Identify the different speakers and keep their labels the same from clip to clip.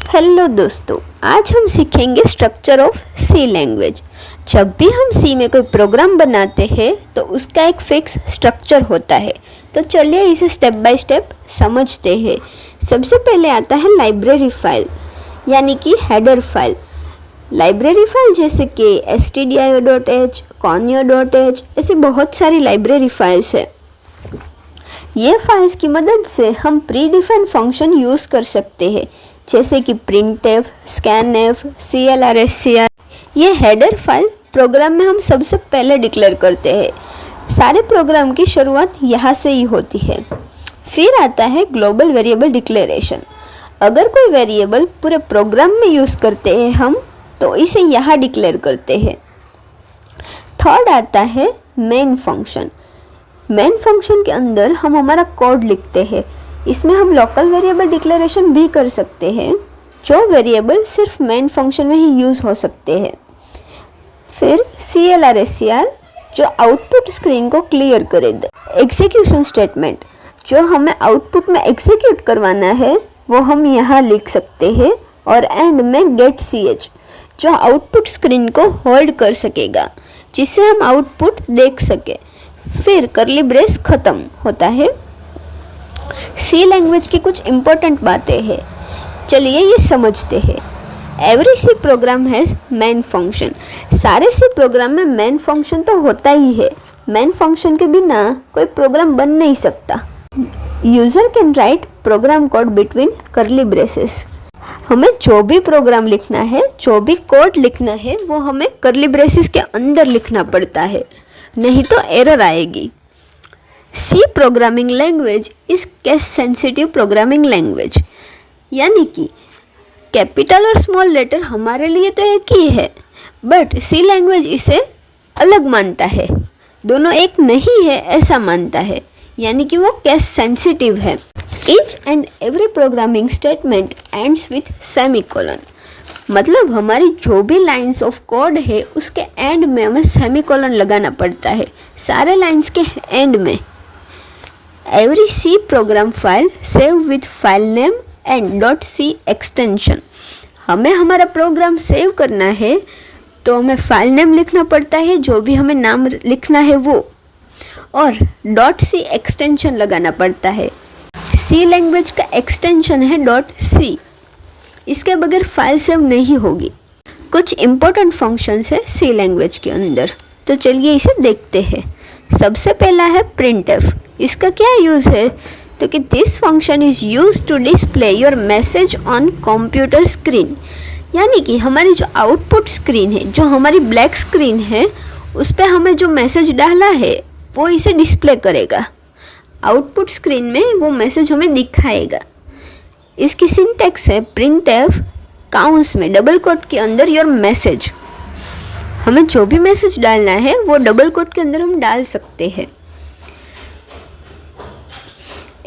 Speaker 1: Hello दोस्तों, आज हम सीखेंगे स्ट्रक्चर ऑफ सी लैंग्वेज। जब भी हम सी में कोई प्रोग्राम बनाते हैं तो उसका एक फिक्स स्ट्रक्चर होता है। तो चलिए इसे स्टेप बाय स्टेप समझते हैं। सबसे पहले आता है लाइब्रेरी फाइल यानी कि हेडर फाइल। लाइब्रेरी फाइल जैसे कि stdio.h, conio.h ऐसी बहुत सारी लाइब्रेरी फाइल्स है। ये फाइल्स की मदद से हम प्री डिफाइन फंक्शन यूज़ कर सकते हैं जैसे कि printf, scanf, clr, scr। ये हेडर फाइल प्रोग्राम में हम सबसे पहले डिक्लेयर करते हैं। सारे प्रोग्राम की शुरुआत यहाँ से ही होती है। फिर आता है ग्लोबल वेरिएबल डिक्लेरेशन। अगर कोई वेरिएबल पूरे प्रोग्राम में यूज़ करते हैं हम तो इसे यहाँ डिक्लेयर करते हैं। थर्ड आता है मेन फंक्शन। मेन फंक्शन के अंदर हम हमारा कोड लिखते हैं। इसमें हम लोकल वेरिएबल डिक्लेरेशन भी कर सकते हैं जो वेरिएबल सिर्फ मेन फंक्शन में ही यूज़ हो सकते हैं। फिर CLR SCR जो आउटपुट स्क्रीन को क्लियर करेगा। एग्जीक्यूशन स्टेटमेंट जो हमें आउटपुट में एग्जीक्यूट करवाना है वो हम यहाँ लिख सकते हैं। और एंड में गेट CH जो आउटपुट स्क्रीन को होल्ड कर सकेगा जिससे हम आउटपुट देख सके। फिर करली ब्रेस ख़त्म होता है। सी लैंग्वेज की कुछ इम्पोर्टेंट बातें हैं, चलिए ये समझते हैं। Every C program has main function. सारे सी प्रोग्राम में मेन फंक्शन तो होता ही है। मेन फंक्शन के बिना कोई प्रोग्राम बन नहीं सकता। User can write program code between curly braces. हमें जो भी प्रोग्राम लिखना है, जो भी कोड लिखना है वो हमें करली ब्रेसेस के अंदर लिखना पड़ता है, नहीं तो एरर आएगी। C programming language is case sensitive programming language, यानी कि कैपिटल और स्मॉल लेटर हमारे लिए तो एक ही है बट सी लैंग्वेज इसे अलग मानता है। दोनों एक नहीं है ऐसा मानता है, यानी कि वो केस सेंसिटिव है। Each and every programming statement ends with semicolon. मतलब हमारी जो भी लाइंस ऑफ कोड है उसके एंड में हमें सेमीकोलन लगाना पड़ता है, सारे लाइंस के एंड में। Every C program file save with file name and .c extension. हमें हमारा प्रोग्राम सेव करना है तो हमें फाइल नेम लिखना पड़ता है, जो भी हमें नाम लिखना है वो, और .c एक्सटेंशन लगाना पड़ता है। सी लैंग्वेज का एक्सटेंशन है .c। इसके बगैर फाइल सेव नहीं होगी। कुछ इम्पोर्टेंट फंक्शंस है सी लैंग्वेज के अंदर, तो चलिए इसे देखते हैं। सबसे पहला है printf। इसका क्या यूज़ है तो कि this function is use to display your message on computer screen. यानी कि हमारी जो आउटपुट स्क्रीन है, जो हमारी ब्लैक स्क्रीन है, उस पर हमें जो मैसेज डाला है वो इसे डिस्प्ले करेगा। आउटपुट स्क्रीन में वो मैसेज हमें दिखाएगा। इसकी सिंटैक्स है printf काउंस में डबल कोट के अंदर योर मैसेज। हमें जो भी मैसेज डालना है वो डबल कोट के अंदर हम डाल सकते हैं।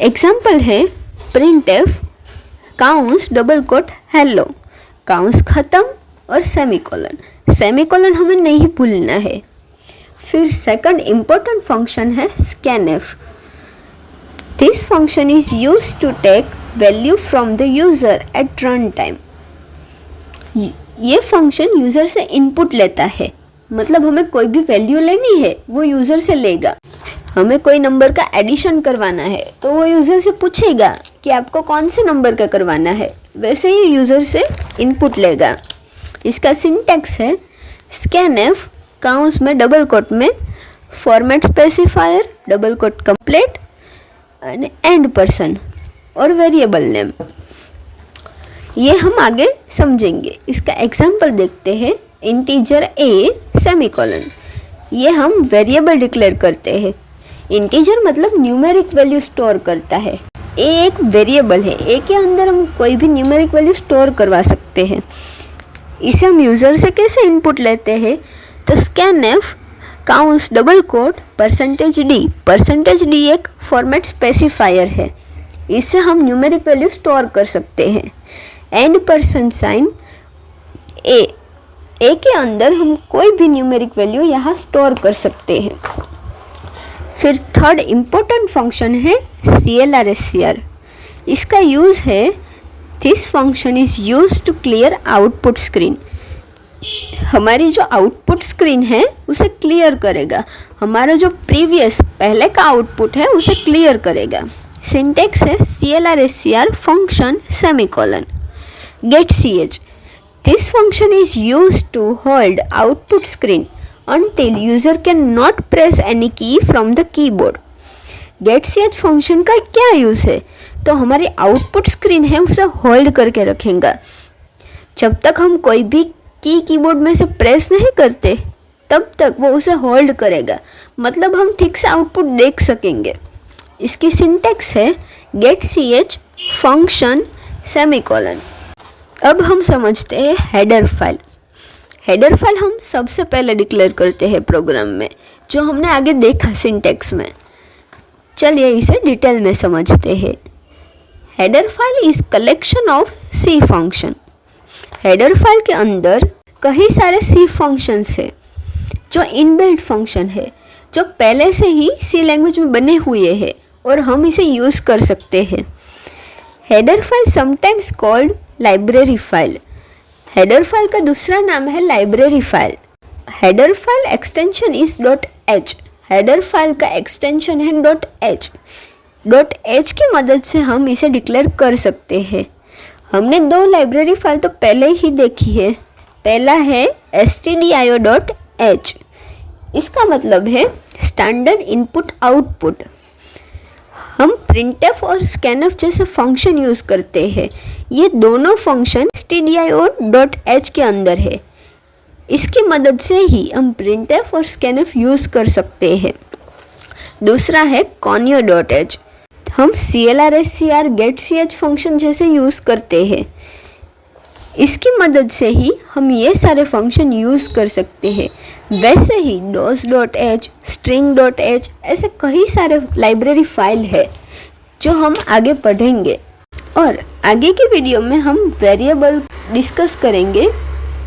Speaker 1: एग्जाम्पल है printf काउंस डबल कोट हेलो, काउंस ख़त्म और सेमीकोलन। सेमीकोलन हमें नहीं भूलना है। फिर सेकंड इम्पोर्टेंट फंक्शन है scanf। This function is use to take value from the user at run time. ये फंक्शन यूज़र से इनपुट लेता है, मतलब हमें कोई भी वैल्यू लेनी है वो यूज़र से लेगा। हमें कोई नंबर का एडिशन करवाना है तो वो यूज़र से पूछेगा कि आपको कौन से नंबर का करवाना है, वैसे ही यूज़र से इनपुट लेगा। इसका सिंटैक्स है scanf काउंस में डबल कोट में format specifier double quote complete ampersand और वेरिएबल नेम। ये हम आगे समझेंगे। इसका एग्जाम्पल देखते हैं। Integer a semicolon. ये हम वेरिएबल डिक्लेयर करते हैं। इंटीजर मतलब न्यूमेरिक वैल्यू स्टोर करता है। a एक वेरिएबल है, a के अंदर हम कोई भी न्यूमेरिक वैल्यू स्टोर करवा सकते हैं। इसे हम यूज़र से कैसे इनपुट लेते हैं तो scanf काउंस डबल कोट %d। %d एक फॉर्मेट स्पेसिफायर है, इससे हम न्यूमेरिक वैल्यू स्टोर कर सकते हैं। एंड पर्सन साइन a के अंदर हम कोई भी न्यूमेरिक वैल्यू यहाँ स्टोर कर सकते हैं। फिर थर्ड इम्पोर्टेंट फंक्शन है CLR SCR। इसका यूज़ है this function is used to clear output screen. हमारी जो आउटपुट स्क्रीन है उसे क्लियर करेगा, हमारा जो प्रीवियस पहले का आउटपुट है उसे क्लियर करेगा। सिंटेक्स है CLR function semicolon. Get CH, this function is used to hold output screen until user cannot press any key from the keyboard। Get CH function का क्या यूज़ है? तो हमारी आउटपुट स्क्रीन है उसे होल्ड करके रखेगा। जब तक हम कोई भी की कीबोर्ड में से प्रेस नहीं करते तब तक वो उसे होल्ड करेगा, मतलब हम ठीक से आउटपुट देख सकेंगे। इसकी सिंटेक्स है गेट CH फंक्शन सेमीकोलन। अब हम समझते हैं हेडर फाइल। हेडर फाइल हम सबसे पहले डिक्लेयर करते हैं प्रोग्राम में, जो हमने आगे देखा सिंटेक्स में। चलिए इसे डिटेल में समझते हैं। Header file is collection of C function. Header file के अंदर कई सारे सी फंक्शंस है जो इनबिल्ट फंक्शन है, जो पहले से ही सी लैंग्वेज में बने हुए हैं और हम इसे यूज़ कर सकते हैं। Header file sometimes called library file. Header file का दूसरा नाम है library file. Header file extension is .h। Header file का एक्सटेंशन है .h। .h की मदद से हम इसे डिक्लेयर कर सकते हैं। हमने दो लाइब्रेरी फाइल तो पहले ही देखी है। पहला है stdio.h, इसका मतलब है स्टैंडर्ड इनपुट आउटपुट। हम printf और scanf जैसे फंक्शन यूज़ करते हैं। ये दोनों फंक्शन stdio.h के अंदर है। इसकी मदद से ही हम printf और scanf यूज़ कर सकते हैं। दूसरा है conio.h। हम CLR गेट CH फंक्शन जैसे यूज़ करते हैं। इसकी मदद से ही हम ये सारे फंक्शन यूज़ कर सकते हैं। वैसे ही dos.h, string.h ऐसे कई सारे लाइब्रेरी फाइल है जो हम आगे पढ़ेंगे, और आगे की वीडियो में हम वेरिएबल डिस्कस करेंगे।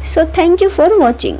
Speaker 1: So thank you for watching.